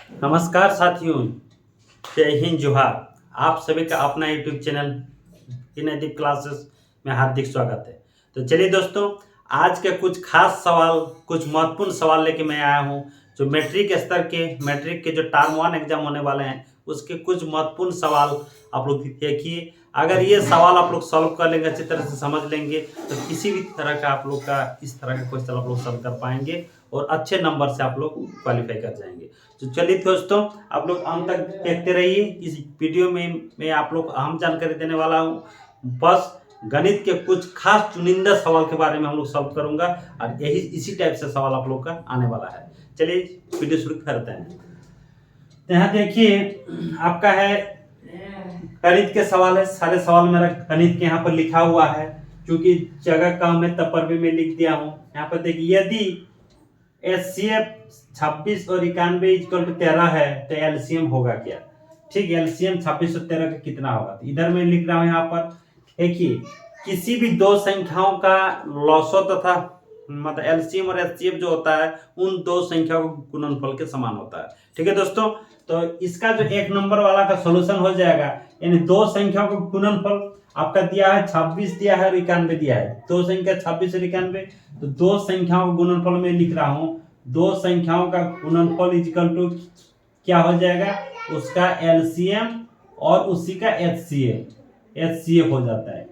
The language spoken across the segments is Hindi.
नमस्कार साथियों, जय हिंद जोहार। आप सभी का अपना यूट्यूब चैनल इनएडिव क्लासेस में हार्दिक स्वागत है। तो चलिए दोस्तों, आज के कुछ खास सवाल, कुछ महत्वपूर्ण सवाल लेके मैं आया हूँ। जो मैट्रिक के जो टर्म 1 एग्जाम होने वाले हैं, उसके कुछ महत्वपूर्ण सवाल आप लोग देखिए। अगर ये सवाल आप लोग सॉल्व कर लेंगे, अच्छी तरह से समझ लेंगे, तो किसी भी तरह का आप लोग का इस तरह का क्वेश्चन आप लोग सॉल्व कर पाएंगे और अच्छे नंबर से आप लोग क्वालिफाई कर जाएंगे। तो चलिए दोस्तों, आप लोग अंत तक देखते रहिए। इस वीडियो में मैं आप लोग अहम जानकारी देने वाला हूँ। बस गणित के कुछ खास चुनिंदा सवाल के बारे में हम लोग सॉल्व करूंगा और यही इसी टाइप से सवाल आप लोग का आने वाला है। चलिए वीडियो शुरू करते हैं। तो यहाँ देखिए, आपका है गणित के सवाल है। सारे सवाल मेरा गणित के यहाँ पर लिखा हुआ है, क्योंकि जगह कम है तब पर भी मैं लिख दिया हूँ। यहाँ पर देखिए, यदि HCF 26 और 91 = 13 है तो एलसीएम होगा क्या। ठीक है, एलसीएम 26 और 13 का कितना होगा। तो इधर मैं लिख रहा हूँ। यहाँ पर देखिए, किसी भी दो संख्याओं का लॉसो तथा मतलब एलसीएम और एचसीएफ जो होता है, उन दो संख्याओं के गुणनफल के समान होता है। ठीक है दोस्तों, तो इसका जो एक नंबर वाला का सॉल्यूशन हो जाएगा, यानी दो संख्याओं का गुणनफल आपका दिया है 26 दिया है और 91 दिया है। दो संख्या 26 और 91, तो दो संख्याओं का गुणनफल में लिख रहा हूं। दो संख्याओं का गुणनफल इक्वल टू क्या हो जाएगा, उसका एलसीएम और उसी का एचसीएफ हो जाता है।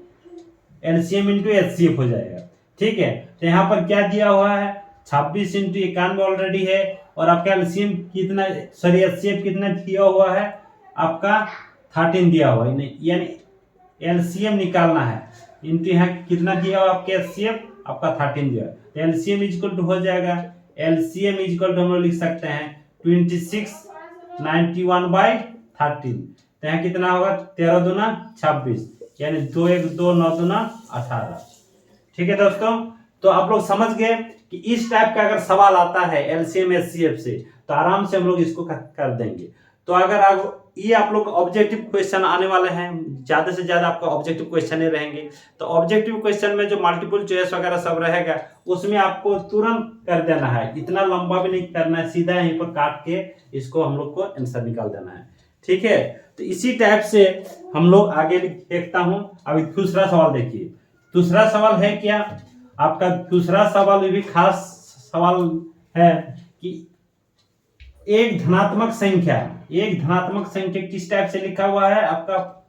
एलसीएम इंटू एचसीएफ हो जाएगा। ठीक है, तो यहाँ पर क्या दिया हुआ है, 26 इंटू 91 ऑलरेडी है, और आपका एलसीएम कितना, सॉरी एचसीएफ कितना दिया हुआ है, आपका 13 दिया हुआ है। यानी एलसीएम निकालना है, इंटू यहाँ कितना दिया हुआ आपके एचसीएफ, आपका 13 दिया है। तो एलसीएम इक्वल टू हो जाएगा, एलसीएम इक्वल टू हम लोग लिख सकते हैं 26 91/13। तो यहाँ कितना होगा, 13 दूना 26, यानी 2 1 2 9 दूना 18। ठीक है दोस्तों, तो आप लोग समझ गए कि इस टाइप का अगर सवाल आता है एलसीएम एचसीएफ से, तो आराम से हम लोग इसको कर देंगे। तो अगर आप लोग ऑब्जेक्टिव क्वेश्चन आने वाले हैं, ज्यादा से ज्यादा आपका ऑब्जेक्टिव क्वेश्चन ही रहेंगे। तो ऑब्जेक्टिव क्वेश्चन में जो मल्टीपल चॉइस वगैरह सब रहेगा, उसमें आपको तुरंत कर देना है, इतना लंबा भी नहीं करना है, सीधा यहीं पर काट के इसको हम लोग को आंसर निकाल देना है। ठीक है, तो इसी टाइप से हम लोग आगे देखता हूं। अभी दूसरा सवाल देखिए। दूसरा सवाल है क्या, आपका दूसरा सवाल भी खास सवाल है कि एक धनात्मक संख्या किस टाइप से लिखा हुआ है, आपका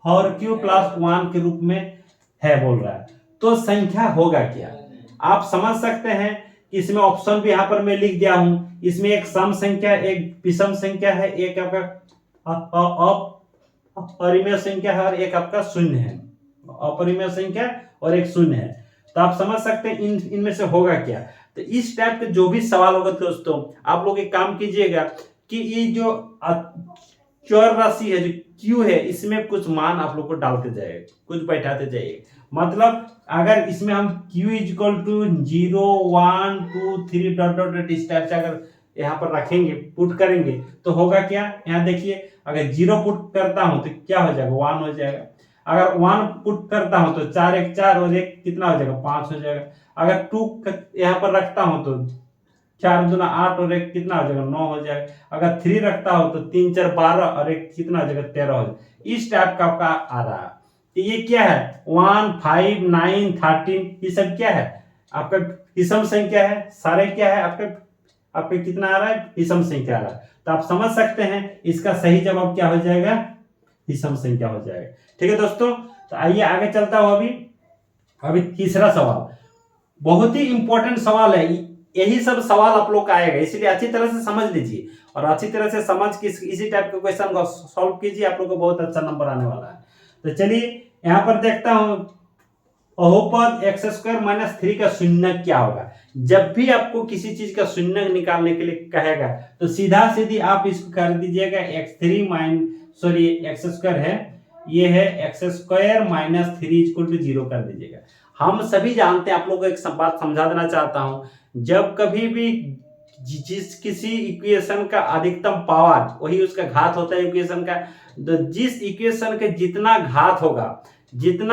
हर क्यू प्लस 1 के रूप में है बोल रहा है। तो संख्या होगा क्या, आप समझ सकते हैं कि इसमें ऑप्शन भी यहाँ पर मैं लिख दिया हूं। इसमें एक सम संख्या, एक विषम संख्या है, एक आपका अपरिमेय संख्या है और एक आपका शून्य है। अपरिमेय संख्या और एक शून्य है। तो आप समझ सकते हैं इनमें से होगा क्या। तो इस टाइप के जो भी सवाल होगा दोस्तों, आप लोग एक काम कीजिएगा कि ये जो चर राशि है, जो क्यू है, इसमें कुछ मान आप लोग को डालते जाइए, कुछ बैठाते जाइए। मतलब अगर इसमें हम q equal to 0 1 2 3 dot dot dot इस टाइप से अगर यहाँ पर रखेंगे, पुट करेंगे, तो होगा क्या। यहाँ देखिए, अगर 0 पुट करता हूं तो क्या हो जाएगा, 1 हो जाएगा। अगर 1 पुट करता हूं तो 4 1 4 और 1 कितना हो जाएगा, 5 हो जाएगा। अगर 2 यहाँ पर रखता हूं तो 4 दूना 8 और 1 कितना हो जाएगा, 9 हो जाएगा। अगर 3 रखता हूं तो 3 4 12 और 1 कितना हो जाएगा, 13 हो जाएगा। इस टाइप का आपका आ रहा है। तो ये क्या है, 1 5 9 13, ये सब क्या है, आपका विषम संख्या है। सारे क्या है आपके कितना आ रहा है, विषम संख्या आ रहा है। तो आप समझ सकते हैं इसका सही जवाब क्या हो जाएगा, विषम संख्या हो जाएगा। ठीक है दोस्तों, तो आइए आगे चलता हूं। अभी तीसरा सवाल बहुत ही इंपॉर्टेंट सवाल है। यही सब सवाल आप लोग का आएगा, इसलिए अच्छी तरह से समझ लीजिए और अच्छी तरह से समझ के इसी टाइप के क्वेश्चन को सॉल्व कीजिए, आप लोग को बहुत अच्छा नंबर आने वाला है। तो चलिए यहाँ पर देखता हूं, बहुपद x² - 3 का शून्य क्या होगा। जब भी आपको किसी चीज का शून्य निकालने के लिए कहेगा, तो सीधा सीधी आप इसको कर दीजिएगा x² है, ये है x² - 3 = 0 कर दीजिएगा। हम सभी जानते हैं, आप लोगों को एक बात समझा देना चाहता हूं, जब कभी भी जिस किसी इक्वेशन का अधिकतम पावर वही उसका घात होता है इक्वेशन का। तो जिस इक्वेशन के जितना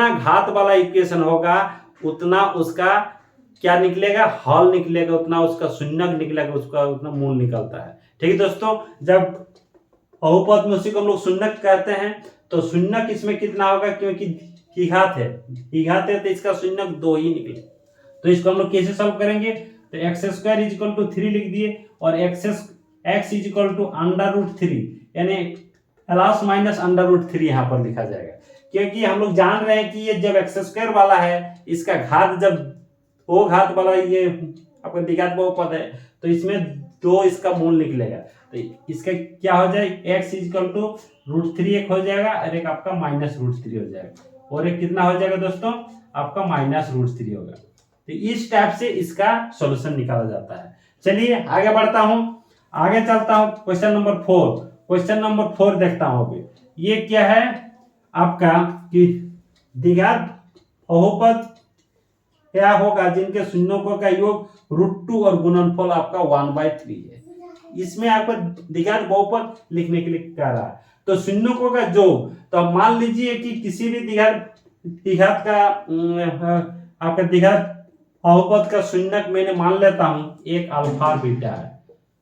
घात वाला इक्वेशन होगा, उतना उसका क्या निकलेगा, हल निकलेगा, उतना उसका शून्यक निकलेगा, उसका उतना मूल निकलता है। ठीक है दोस्तों, जब बहुपद में उसी को हम लोग शून्यक कहते हैं, तो शून्यक इसमें कितना होगा, क्योंकि द्विघात है तो इसका शून्यक 2 ही निकले। तो इसको हम लोग कैसे सॉल्व करेंगे, तो x square is equal to 3 लिख दिए और एक्स इज इक्वल टू √3 यानी प्लस माइनस √3 यहाँ पर लिखा जाएगा, क्योंकि हम लोग जान रहे हैं कि ये जब एक्स स्क्वायर वाला है, इसका घात जब 2 घात वाला ये आपका द्विघात बहुपद है, तो इसमें 2 इसका मूल निकलेगा। तो इसका क्या हो जाए, x इज इक्वल टू √3 एक हो जाएगा और एक आपका -√3 हो जाएगा, और एक कितना हो जाएगा दोस्तों, आपका -√3 होगा। तो इस टाइप से इसका सॉल्यूशन निकाला जाता है। चलिए आगे बढ़ता हूं, आगे चलता हूं, क्वेश्चन नंबर 4। क्वेश्चन नंबर 4 देखता हूं अभी। ये क्या है आपका कि द्विघात बहुपद क्या होगा जिनके शून्यों का योग √2 और गुणनफल आपका 1/3 है। इसमें आपको द्विघात बहुपद लिखने के लिए कह रहा है, तो शून्यों का योग, तो अब मान लीजिए कि किसी भी द्विघात का आपका द्विघात बहुपद का शून्यक मैंने मान लेता हूं एक अल्फा बीटा है,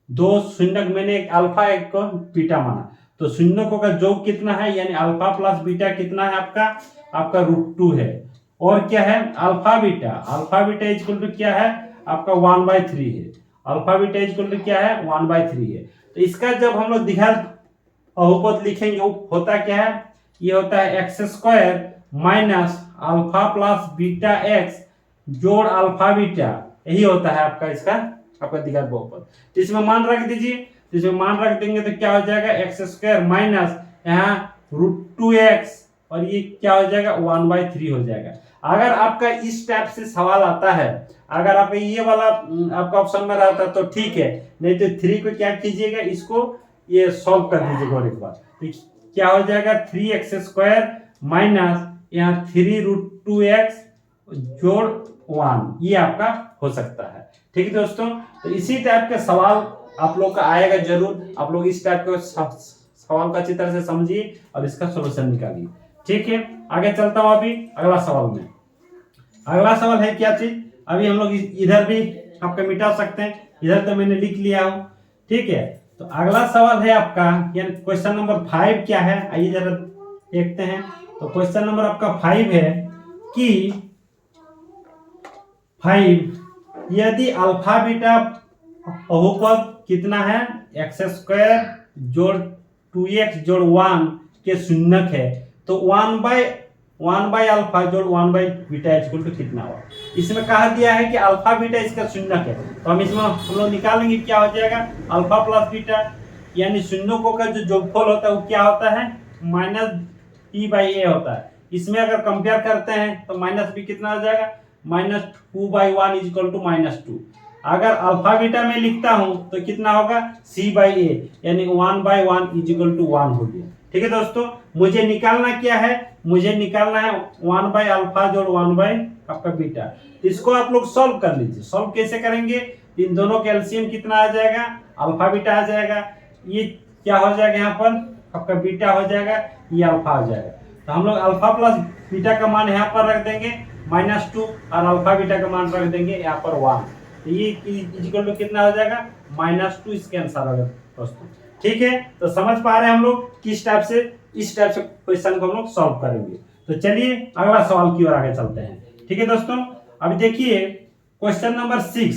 2 शून्यक मैंने एक अल्फा एक को बीटा माना, तो शून्यों का योग कितना है, यानी अल्फा प्लस बीटा कितना है आपका √2 है, और क्या है अल्फा बीटा इक्वल टू क्या है आपका 1/3 है, अल्फा बीटा इक्वल टू क्या है 1/3 है। तो इसका जब हम लोग द्विघात बहुपद लिखेंगे वो होता क्या है, ये होता है x square minus alpha plus beta x जोड़ अल्फा बीटा, यही होता है आपका इसका आपका द्विघात बहुपद। तो इसमें मान रख दीजिए, तो इसमें मान रख देंगे तो क्या हो जाएगा एक्स स्क्वायर माइनस यहाँ √2x और ये क्या हो जाएगा 1/3 हो जाएगा। अगर आपका इस टाइप से सवाल आता है, अगर आप ये वाला आपका ऑप्शन में रहता तो ठीक है, नहीं तो 3 को क्या कीजिएगा, इसको ये सॉल्व कर दीजिएगा और एक बार, तो क्या हो जाएगा 3x² माइनस यहाँ 3√2x जोड़ 1, ये आपका हो सकता है। ठीक है दोस्तों, तो इसी टाइप के सवाल आप लोग का आएगा जरूर, आप लोग इस टाइप के सवाल को अच्छी तरह से समझिए और इसका सॉल्यूशन निकालिए। ठीक है, आगे चलता हूं अभी अगला सवाल में। अगला सवाल है क्या चीज, अभी हम लोग इधर भी आपका मिटा सकते हैं, इधर तो मैंने लिख लिया हूं। ठीक है, तो अगला सवाल है आपका यानी क्वेश्चन नंबर 5 क्या है, आइए जरा देखते हैं। तो क्वेश्चन नंबर आपका 5 है कि 5 यदि अल्फा बीटा बहुपद कितना है x² जोड़ 2x जोड़ 1 के शून्यक है, तो 1/अल्फा जोड़ 1/बीटा इक्वल टू कितना होगा। इसमें कहा दिया है कि अल्फा बीटा इसका शून्यक है, तो हम इसमें हम लोग निकालेंगे क्या हो जाएगा अल्फा प्लस बीटा, यानी शून्यों का जो जोगफल होता है वो क्या होता है -b/a होता है। इसमें अगर कंपेयर करते हैं तो -b कितना हो जाएगा -2/1 इज इक्वल टू -2। अगर अल्फा बीटा में लिखता हूं तो कितना होगा c/a यानी 1/1 इज इक्वल टू 1 हो गया। ठीक है दोस्तों, मुझे निकालना क्या है, मुझे निकालना है 1/अल्फा जोड़ 1/आपका बीटा। इसको आप लोग सॉल्व कर लीजिए। सॉल्व कैसे करेंगे, इन दोनों का एलसीएम कितना आ जाएगा अल्फा बीटा आ जाएगा, ये क्या हो जाएगा यहाँ पर आपका बीटा हो जाएगा, ये अल्फा आ जाएगा। तो हम लोग अल्फा प्लस बीटा का मान यहाँ पर रख देंगे -2 और अल्फा बीटा का मान रख देंगे यहाँ पर 1, तो ये इक्वल टू कितना हो जाएगा -2, इसके आंसर होगा दोस्तों। ठीक है, तो समझ पा रहे हैं हम लोग किस टाइप से इस टाइप से क्वेश्चन को हम लोग सॉल्व करेंगे। तो चलिए अगला सवाल की ओर आगे चलते हैं। ठीक है दोस्तों, अभी देखिए क्वेश्चन नंबर 6,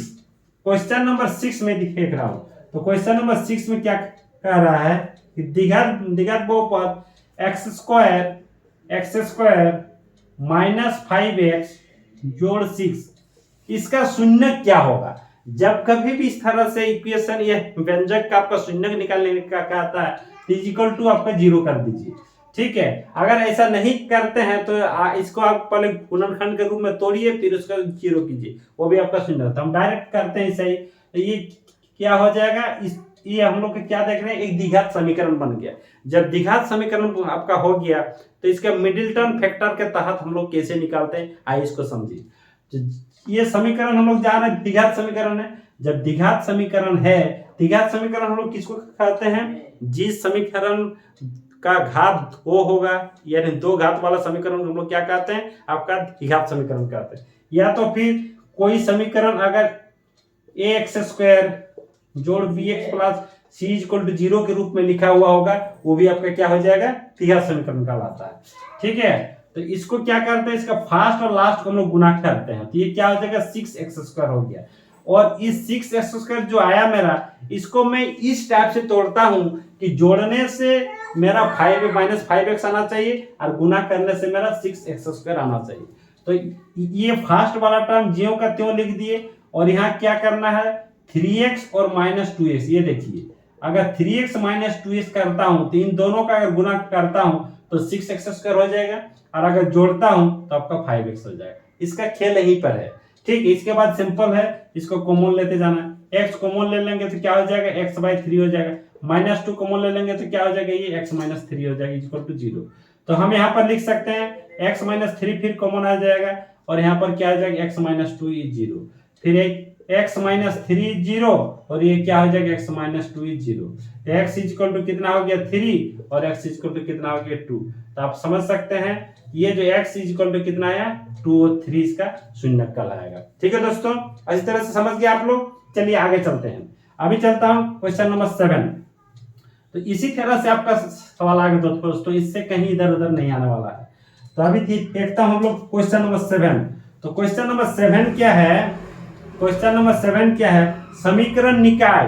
क्वेश्चन नंबर 6 में देख रहा हूं। तो क्वेश्चन नंबर 6 में क्या कह रहा है कि द्विघात बहुपद x² माइनस 5x जोड़ 6 इसका शून्यक क्या होगा। जब कभी भी इस तरह से इक्वेशन ये व्यंजक का आपका शून्यक निकालने का कहता है तो इक्वल टू आपका 0 कर दीजिए। ठीक है, अगर ऐसा नहीं करते हैं तो इसको आप पहले गुणनखंड के रूप में तोड़िए फिर उसका 0 कीजिए, वो भी आपका शून्यक। हम डायरेक्ट करते हैं सही, तो ये क्या हो जाएगा, ये हम लोग क्या देख रहे हैं एक द्विघात समीकरण बन गया। जब द्विघात समीकरण आपका हो गया तो इसका मिडिल टर्म फैक्टर के तहत हम लोग कैसे निकालते हैं, आइए इसको समझिए। तो ये समीकरण हम लोग जान रहे हैं द्विघात समीकरण है। जब द्विघात समीकरण है, द्विघात समीकरण हम लोग किसको कहते हैं, जिस समीकरण का घात 2 होगा यानी 2 घात वाला समीकरण हम लोग क्या कहते हैं आपका द्विघात समीकरण कहते हैं। या तो फिर कोई समीकरण अगर ए एक्स स्क्वायर जोड़ b x plus c equal to 0 के रूप में लिखा हुआ होगा, वो भी आपका क्या हो जाएगा, तीसरा समीकरण कहलाता है। ठीक है, तो इसको क्या करते हैं, इसका फर्स्ट और लास्ट को हम लोग गुना करते हैं, तो ये क्या हो जाएगा 6x² हो गया। और इस 6x² जो आया मेरा, इसको मैं इस टाइप से तोड़ता हूं कि जोड़ने से मेरा 5 माइनस 5x आना चाहिए और गुना करने से मेरा 6x² आना चाहिए। तो ये फर्स्ट वाला टर्म ज्यों का त्यों लिख दिए, और यहाँ क्या करना है 3x और -2x। ये देखिए, अगर 3x - 2x करता हूं तो इन दोनों का अगर गुना करता हूं तो 6x² हो जाएगा, और अगर जोड़ता हूं तो आपका 5x हो जाएगा। इसका खेल यहीं पर है। ठीक है, इसके बाद सिंपल है, इसको कॉमन लेते जाना है। x कॉमन ले लेंगे तो क्या हो जाएगा, x/3 हो जाएगा। -2 कॉमन ले लेंगे तो क्या हो जाएगा, ये x-3 हो जाएगा इक्वल टू 0। तो हम यहाँ पर लिख सकते हैं x-3 फिर कॉमन आ जाएगा, और यहाँ पर क्या आ जाएगा x-2 इज 0, फिर एक x-3 0, और ये क्या हो जाएगा x-2 इज 0। तो x इक्वल टू कितना हो गया 3, और x इक्वल टू कितना हो गया 2। तो आप समझ सकते हैं ये जो x इक्वल टू कितना आया 2 और 3 इसका शून्यक कहलाएगा। ठीक है दोस्तों, इस तरह से समझ गए आप लोग। चलिए आगे चलते हैं। अभी चलता हूं क्वेश्चन नंबर 7। तो इसी तरह से आपका सवाल आगे दोस्तों, इससे कहीं इधर उधर नहीं आने वाला है। तो अभी देखता हूं हम लोग क्वेश्चन नंबर 7। तो क्वेश्चन नंबर 7 क्या है, क्वेश्चन नंबर 7 क्या है, समीकरण निकाय।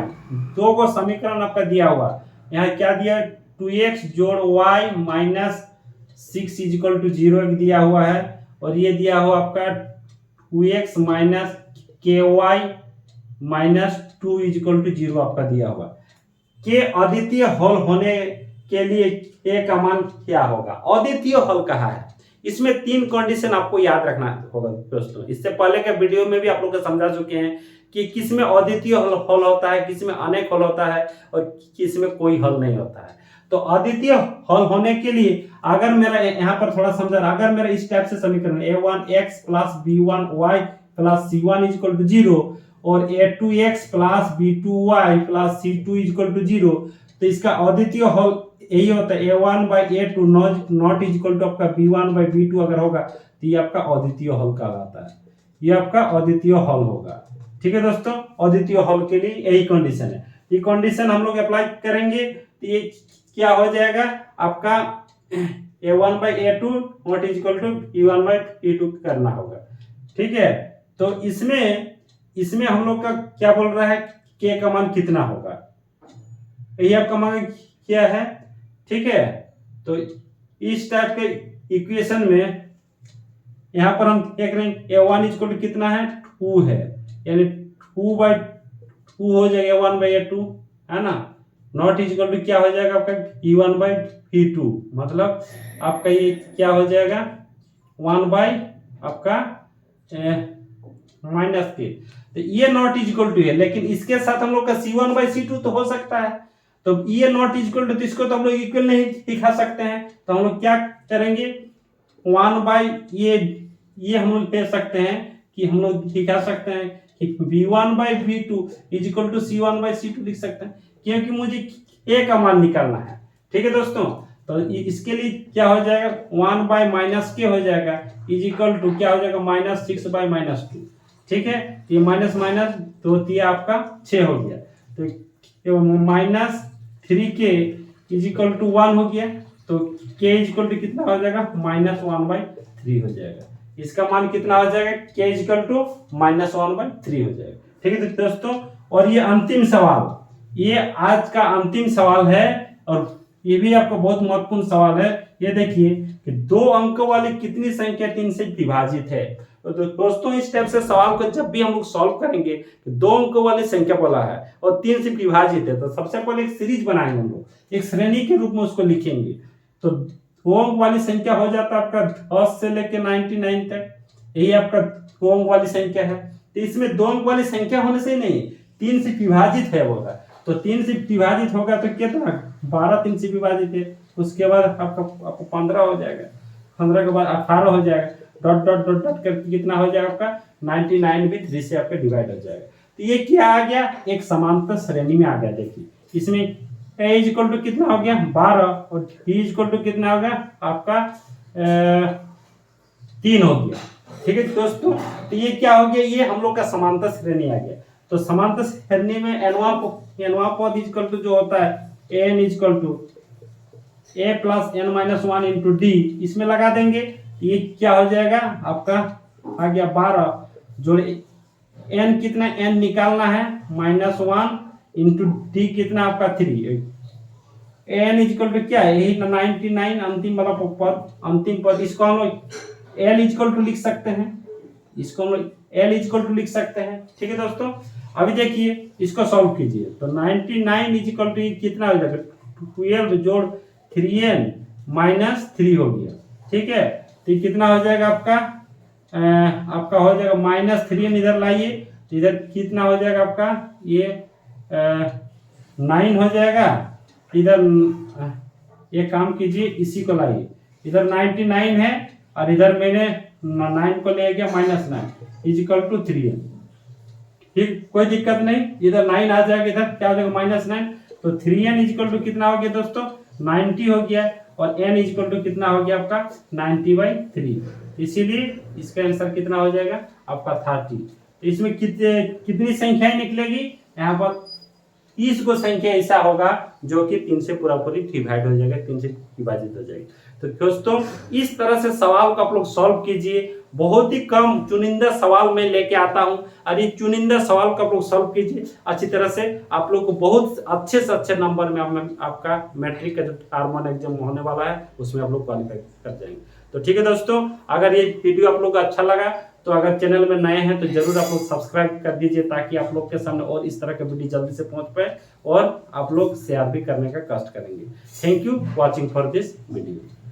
दो को समीकरण आपका दिया हुआ, यहाँ क्या दिया 2x जोड़ y माइनस 6 इक्वल टू 0 दिया हुआ है, और ये दिया हुआ आपका 2x minus ky minus 2 equal to 0 आपका दिया हुआ। के अद्वितीय हल होने के लिए ए का मान क्या होगा। अद्वितीय हल कहा है, इसमें 3 कंडीशन आपको याद रखना होगा दोस्तों। इससे पहले के वीडियो में भी आप लोग को समझा चुके हैं कि किस में अद्वितीय हल होता है, किस में अनेक हल होता है, और किस में कोई हल नहीं होता है। तो अद्वितीय हल होने के लिए अगर मेरा यहाँ पर थोड़ा समझा, अगर मेरा इस टाइप से समीकरण a1x plus b1y plus c1 equal to 0 और a2x plus b2y plus c2 equal to 0, तो इसका अद्वितीय हल यही होता है a1/a2 नॉट इक्वल टू आपका b1/b2 अगर होगा तो ये आपका अद्वितीय हल कहलाता है, ये आपका अद्वितीय हल होगा। ठीक है दोस्तों, अद्वितीय हल के लिए यही कंडीशन है। ये कंडीशन हम लोग अप्लाई करेंगे तो ये क्या हो जाएगा आपका a1/a2 not equal to b1/b2 करना होगा। ठीक है, तो इसमें हम लोग का क्या बोल रहा है, k का मान कितना होगा, यही आपका मान क्या है। ठीक है, तो इस टाइप के इक्वेशन में यहां पर हम देख रहे हैं a1 इक्वल टू कितना है 2 है, यानी 2/2 हो जाएगा 1/a2 है ना, नॉट इक्वल टू क्या हो जाएगा आपका b1/b2, मतलब आपका ये क्या हो जाएगा 1 आपका माइनस के। तो ये नॉट इक्वल टू है, लेकिन इसके साथ हम लोग का c1/c2 तो हो सकता है, तो ये नॉट इक्वल टू, तो इसको तो हम लोग इक्वल नहीं दिखा सकते हैं। तो हम लोग क्या करेंगे 1 ये हम लोग ले सकते हैं कि हम लोग दिखा सकते हैं कि b1/b2 इक्वल टू c1/c2 लिख सकते हैं, क्योंकि मुझे a का मान निकालना है। ठीक है दोस्तों, तो इसके लिए क्या हो जाएगा 1/-k हो जाएगा इक्वल टू क्या हो जाएगा -6/-2। ठीक है, ये माइनस माइनस तो दिया आपका 6 हो गया, तो -3k इक्वल टू 1 हो गया, तो k इक्वल टू कितना हो जाएगा -1/3 हो जाएगा। इसका मान कितना हो जाएगा k इक्वल टू -1/3 हो जाएगा। ठीक है दोस्तों, और ये अंतिम सवाल, ये आज का अंतिम सवाल है, और ये भी आपका बहुत महत्वपूर्ण सवाल है। ये देखिए कि 2 अंकों वाली कितनी संख्या 3 से विभाजित है। तो दोस्तों इस टाइप से सवाल को जब भी हम लोग सॉल्व करेंगे तो 2 अंकों वाली संख्या बोला है और 3 से विभाजित है, तो सबसे पहले एक सीरीज बनाएंगे हम लोग, एक श्रेणी के रूप में उसको लिखेंगे। तो 2 अंक वाली संख्या हो जाता है आपका 10 से लेकर 99 तक, यही आपका 2 अंक वाली संख्या है। तो इसमें 2 अंक वाली संख्या होने से नहीं 3 से विभाजित है होगा, तो 3 से विभाजित होगा तो कितना 12 3 से विभाजित है, उसके बाद आपको 15 हो जाएगा, 15 के बाद 18 हो जाएगा, डॉट डॉट डॉट डॉट करके कितना हो जाएगा आपका 99 भी 3 से आपका डिवाइड हो जाएगा। तो ये क्या आ गया, एक समांतर श्रेणी में आ गया। देखिए इसमें a इक्वल टू कितना हो गया 12 और b इक्वल टू कितना हो गया आपका 3 हो गया। ठीक है दोस्तों, तो ये क्या हो गया, ये हम लोग का समांतर श्रेणी आ गया। तो समांतर श्रेणी में nवां पद इक्वल टू जो होता है n equal to a plus n minus 1 into d, इसमें लगा देंगे। ये क्या हो जाएगा आपका, आ गया 12 जोड़ n कितना, n निकालना है -1 इंटू डी कितना आपका 3, n इक्वल टू क्या है, यही 99 अंतिम वाला पद, अंतिम पद। इसको हम लोग l इक्वल टू लिख सकते हैं, इसको हम लोग l इक्वल टू लिख सकते हैं। ठीक है दोस्तों, अभी देखिए इसको सॉल्व कीजिए। तो 99 इक्वल टू कितना हो जाएगा, 12 जोड़ 3n माइनस 3 हो गया। ठीक है, तो ये कितना हो जाएगा आपका, आपका हो जाएगा -3n, इधर लाइए तो इधर कितना हो जाएगा आपका, ये 9 हो जाएगा। इधर ये काम कीजिए, इसी को लाइए, इधर 99 है और इधर मैंने 9 को ले गया -9 इक्वल टू 3n। ठीक, कोई दिक्कत नहीं, इधर 9 आ जाएगा, इधर क्या हो जाएगा -9, तो 3n इक्वल टू कितना हो गया दोस्तों, 90 हो गया, और n इक्वल टू कितना हो गया आपका 90/3, इसीलिए इसका आंसर कितना हो जाएगा आपका 30। तो इसमें कितनी संख्याएं निकलेगी, यहाँ पर 30 को संख्या ऐसा होगा जो कि 3 से पूरा पूरी डिवाइड हो जाएगा, 3 से विभाजित हो जाएगी। तो दोस्तों इस तरह से सवाल को आप लोग सॉल्व कीजिए। बहुत ही कम चुनिंदा सवाल मैं लेके आता हूं, और ये चुनिंदा सवाल को आप लोग सॉल्व कीजिए अच्छी तरह से, आप लोग को बहुत अच्छे से अच्छे नंबर में आपका मैट्रिक का जो टर्म एग्जाम होने वाला है उसमें आप लोग क्वालिफाई कर जाएंगे। तो ठीक है दोस्तों, अगर ये वीडियो आप लोग को अच्छा लगा तो अगर चैनल में नए हैं तो जरूर आप लोग सब्सक्राइब कर दीजिए, ताकि आप लोग के सामने और इस तरह के वीडियो जल्दी से पहुंच पाए और आप लोग शेयर भी करने का कष्ट करेंगे। Thank you watching for this video.